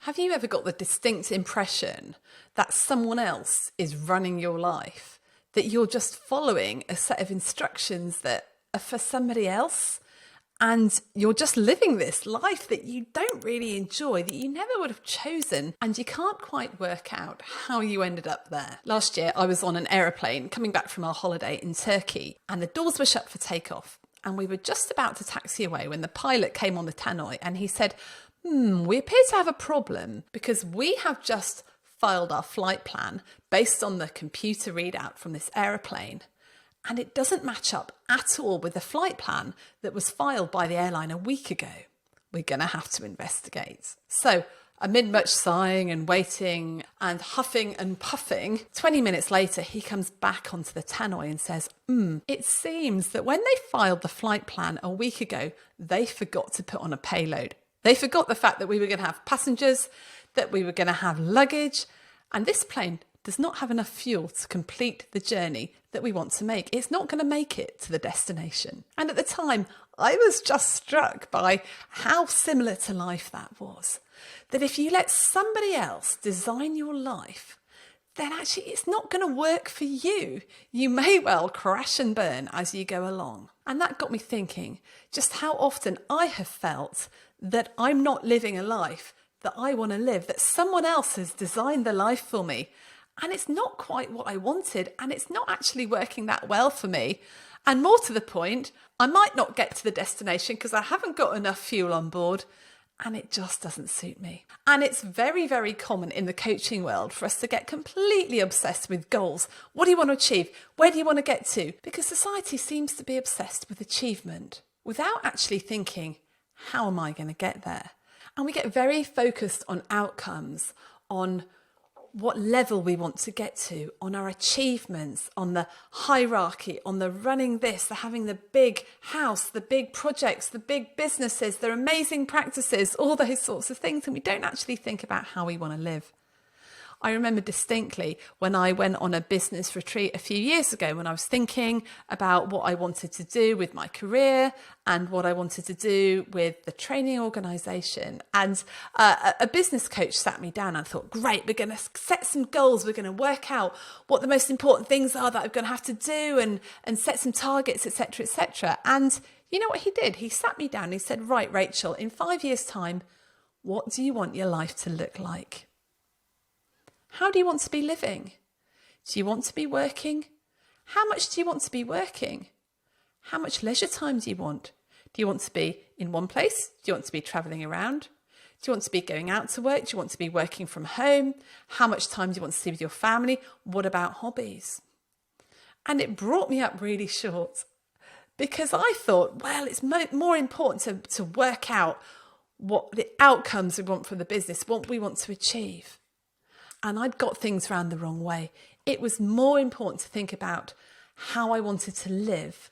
Have you ever got the distinct impression that someone else is running your life, that you're just following a set of instructions that are for somebody else, and you're just living this life that you don't really enjoy, that you never would have chosen, and you can't quite work out how you ended up there? Last year, I was on an aeroplane coming back from our holiday in Turkey, and the doors were shut for takeoff, and we were just about to taxi away when the pilot came on the tannoy and he said, we appear to have a problem because we have just filed our flight plan based on the computer readout from this aeroplane, and it doesn't match up at all with the flight plan that was filed by the airline a week ago. We're going to have to investigate. So amid much sighing and waiting and huffing and puffing, 20 minutes later, he comes back onto the tannoy and says, it seems that when they filed the flight plan a week ago, they forgot to put on a payload. They forgot the fact that we were going to have passengers, that we were going to have luggage, and this plane does not have enough fuel to complete the journey that we want to make. It's not going to make it to the destination. And at the time, I was just struck by how similar to life that was. That if you let somebody else design your life, then actually it's not going to work for you. You may well crash and burn as you go along. And that got me thinking just how often I have felt that I'm not living a life that I want to live, that someone else has designed the life for me, and it's not quite what I wanted, and it's not actually working that well for me. And more to the point, I might not get to the destination because I haven't got enough fuel on board, and it just doesn't suit me. And it's very, very common in the coaching world for us to get completely obsessed with goals. What do you want to achieve? Where do you want to get to? Because society seems to be obsessed with achievement without actually thinking, how am I going to get there? And we get very focused on outcomes, on what level we want to get to, on our achievements, on the hierarchy, on the running this, the having the big house, the big projects, the big businesses, the amazing practices, all those sorts of things. And we don't actually think about how we want to live. I remember distinctly when I went on a business retreat a few years ago, when I was thinking about what I wanted to do with my career and what I wanted to do with the training organisation. And a business coach sat me down and I thought, great, we're going to set some goals. We're going to work out what the most important things are that I'm going to have to do and set some targets, etc., etc. And you know what he did? He sat me down and he said, right, Rachel, in 5 years' time, what do you want your life to look like? How do you want to be living? Do you want to be working? How much do you want to be working? How much leisure time do you want? Do you want to be in one place? Do you want to be travelling around? Do you want to be going out to work? Do you want to be working from home? How much time do you want to see with your family? What about hobbies? And it brought me up really short because I thought, well, it's more important to work out what the outcomes we want from the business, what we want to achieve. And I'd got things around the wrong way. It was more important to think about how I wanted to live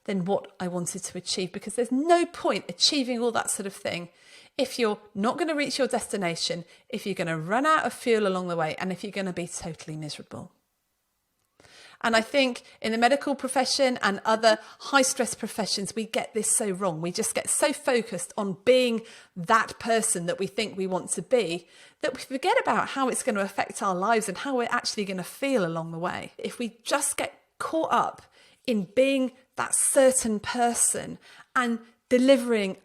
than what I wanted to achieve, because there's no point achieving all that sort of thing if you're not going to reach your destination, if you're going to run out of fuel along the way, and if you're going to be totally miserable. And I think in the medical profession and other high stress professions, we get this so wrong. We just get so focused on being that person that we think we want to be that we forget about how it's going to affect our lives and how we're actually going to feel along the way. If we just get caught up in being that certain person and delivering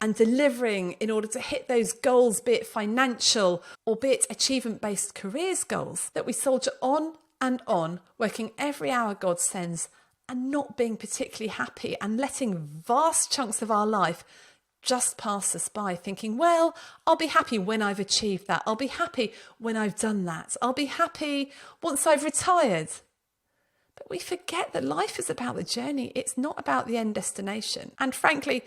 in order to hit those goals, be it financial or be it achievement-based careers goals, that we soldier on and on, working every hour God sends and not being particularly happy and letting vast chunks of our life just pass us by, thinking, well, I'll be happy when I've achieved that. I'll be happy when I've done that. I'll be happy once I've retired. But we forget that life is about the journey. It's not about the end destination. And frankly,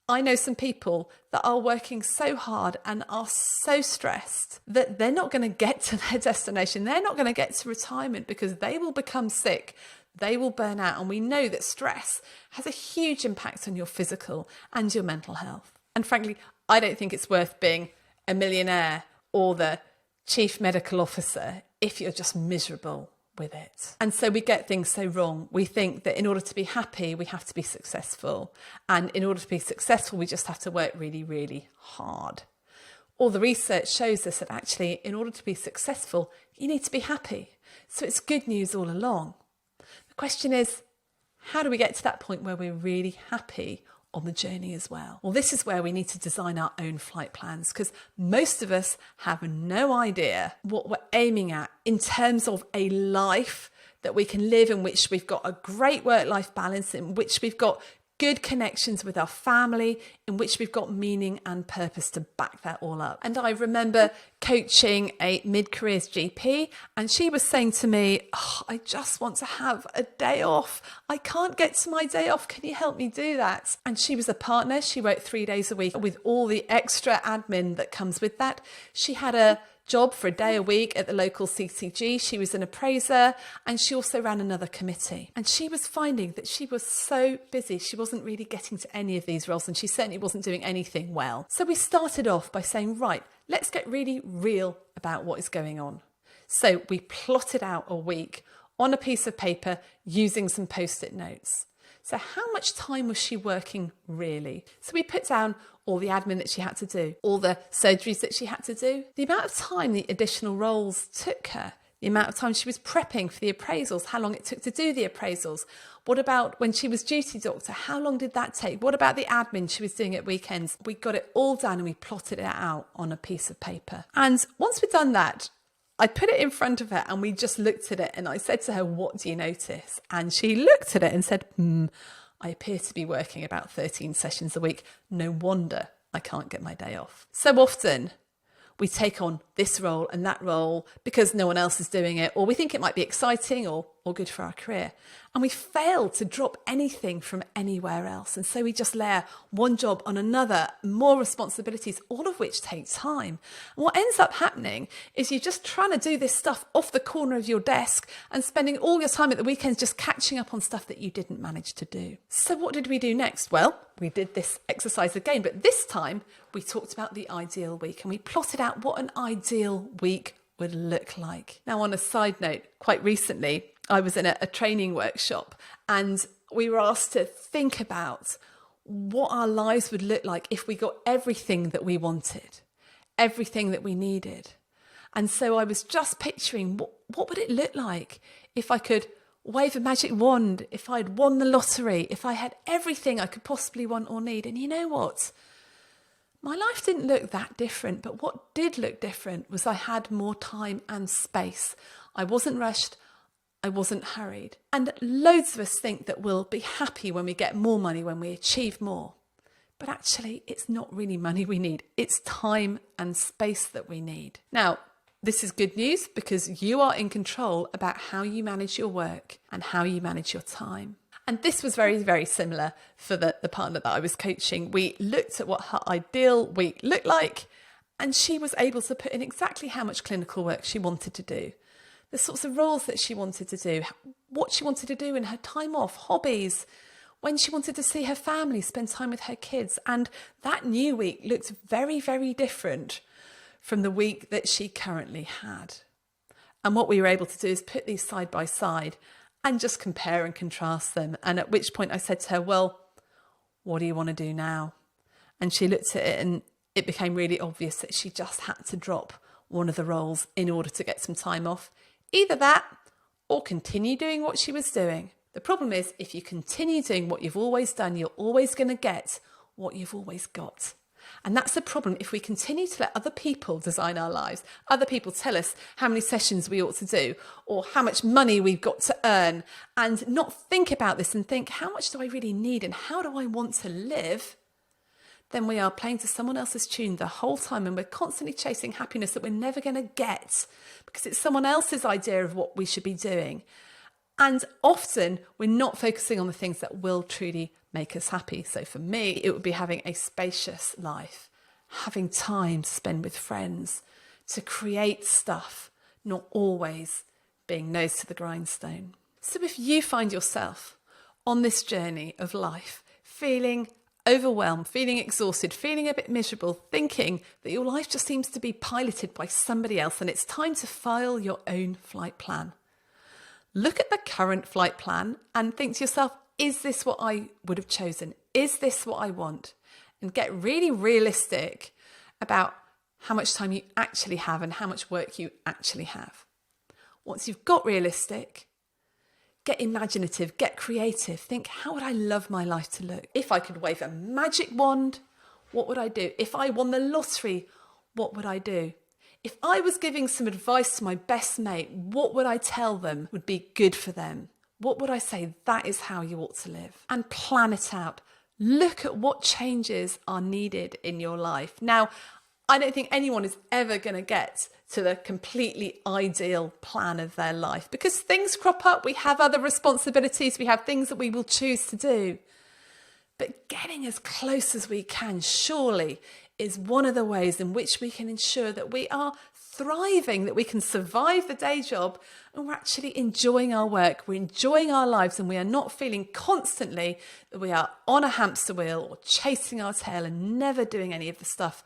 I know some people that are working so hard and are so stressed that they're not going to get to their destination. They're not going to get to retirement because they will become sick. They will burn out. And we know that stress has a huge impact on your physical and your mental health. And frankly, I don't think it's worth being a millionaire or the chief medical officer if you're just miserable with it. And so we get things so wrong. We think that in order to be happy, we have to be successful. And in order to be successful, we just have to work really, really hard. All the research shows us that actually, in order to be successful, you need to be happy. So it's good news all along. The question is, how do we get to that point where we're really happy on the journey as well? Well, this is where we need to design our own flight plans, because most of us have no idea what we're aiming at in terms of a life that we can live, in which we've got a great work-life balance, in which we've got good connections with our family, in which we've got meaning and purpose to back that all up. And I remember coaching a mid-careers GP, and she was saying to me, I just want to have a day off. I can't get to my day off. Can you help me do that? And she was a partner. She worked 3 days a week with all the extra admin that comes with that. She had a job for a day a week at the local CCG. She was an appraiser, and she also ran another committee. And she was finding that she was so busy, she wasn't really getting to any of these roles, and she certainly wasn't doing anything well. So we started off by saying, right, let's get really real about what is going on. So we plotted out a week on a piece of paper using some post-it notes. So how much time was she working really? So we put down all the admin that she had to do, all the surgeries that she had to do, the amount of time the additional roles took her, the amount of time she was prepping for the appraisals, how long it took to do the appraisals. What about when she was duty doctor? How long did that take? What about the admin she was doing at weekends? We got it all done and we plotted it out on a piece of paper. And once we'd done that, I put it in front of her and we just looked at it, and I said to her, what do you notice? And she looked at it and said, I appear to be working about 13 sessions a week. No wonder I can't get my day off. So often we take on this role and that role because no one else is doing it, or we think it might be exciting or good for our career. And we fail to drop anything from anywhere else. And so we just layer one job on another, more responsibilities, all of which take time. And what ends up happening is you're just trying to do this stuff off the corner of your desk and spending all your time at the weekends just catching up on stuff that you didn't manage to do. So what did we do next? Well, we did this exercise again, but this time we talked about the ideal week, and we plotted out what an ideal week would look like. Now, on a side note, quite recently, I was in a training workshop, and we were asked to think about what our lives would look like if we got everything that we wanted, everything that we needed. And so I was just picturing what would it look like if I could wave a magic wand, if I'd won the lottery, if I had everything I could possibly want or need. And you know what? My life didn't look that different, but what did look different was I had more time and space. I wasn't rushed. I wasn't hurried. And loads of us think that we'll be happy when we get more money, when we achieve more. But actually, it's not really money we need. It's time and space that we need. Now, this is good news because you are in control about how you manage your work and how you manage your time. And this was very, very similar for the partner that I was coaching. We looked at what her ideal week looked like, and she was able to put in exactly how much clinical work she wanted to do, the sorts of roles that she wanted to do, what she wanted to do in her time off, hobbies, when she wanted to see her family, spend time with her kids. And that new week looked very, very different from the week that she currently had. And what we were able to do is put these side by side and just compare and contrast them. And at which point I said to her, well, what do you want to do now? And she looked at it, and it became really obvious that she just had to drop one of the roles in order to get some time off. Either that or continue doing what she was doing. The problem is, if you continue doing what you've always done, you're always going to get what you've always got. And that's the problem if we continue to let other people design our lives, other people tell us how many sessions we ought to do or how much money we've got to earn, and not think about this and think, how much do I really need and how do I want to live? Then we are playing to someone else's tune the whole time, and we're constantly chasing happiness that we're never going to get because it's someone else's idea of what we should be doing. And often we're not focusing on the things that will truly make us happy. So for me, it would be having a spacious life, having time to spend with friends, to create stuff, not always being nose to the grindstone. So if you find yourself on this journey of life, feeling overwhelmed, feeling exhausted, feeling a bit miserable, thinking that your life just seems to be piloted by somebody else, and it's time to file your own flight plan. Look at the current flight plan and think to yourself, is this what I would have chosen? Is this what I want? And get really realistic about how much time you actually have and how much work you actually have. Once you've got realistic, get imaginative, get creative. Think, how would I love my life to look? If I could wave a magic wand, what would I do? If I won the lottery, what would I do? If I was giving some advice to my best mate, what would I tell them would be good for them? What would I say? That is how you ought to live. And plan it out. Look at what changes are needed in your life. Now, I don't think anyone is ever going to get to the completely ideal plan of their life because things crop up. We have other responsibilities. We have things that we will choose to do. But getting as close as we can, surely, is one of the ways in which we can ensure that we are thriving, that we can survive the day job and we're actually enjoying our work, we're enjoying our lives, and we are not feeling constantly that we are on a hamster wheel or chasing our tail and never doing any of the stuff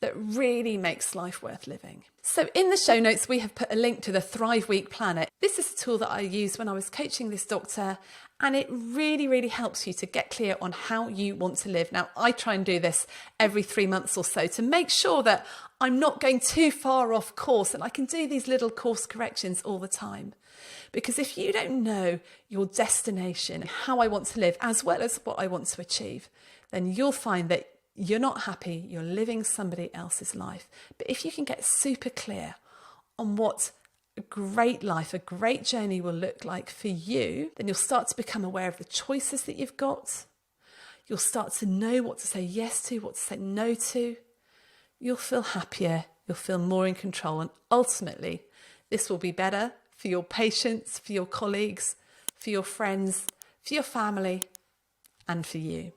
that really makes life worth living. So in the show notes, we have put a link to the Thrive Week Planner. This is a tool that I used when I was coaching this doctor, and it really, really helps you to get clear on how you want to live. Now, I try and do this every 3 months or so to make sure that I'm not going too far off course and I can do these little course corrections all the time. Because if you don't know your destination, how I want to live, as well as what I want to achieve, then you'll find that you're not happy, you're living somebody else's life. But if you can get super clear on what a great life, a great journey will look like for you, then you'll start to become aware of the choices that you've got. You'll start to know what to say yes to, what to say no to. You'll feel happier, you'll feel more in control, and ultimately, this will be better for your patients, for your colleagues, for your friends, for your family, and for you.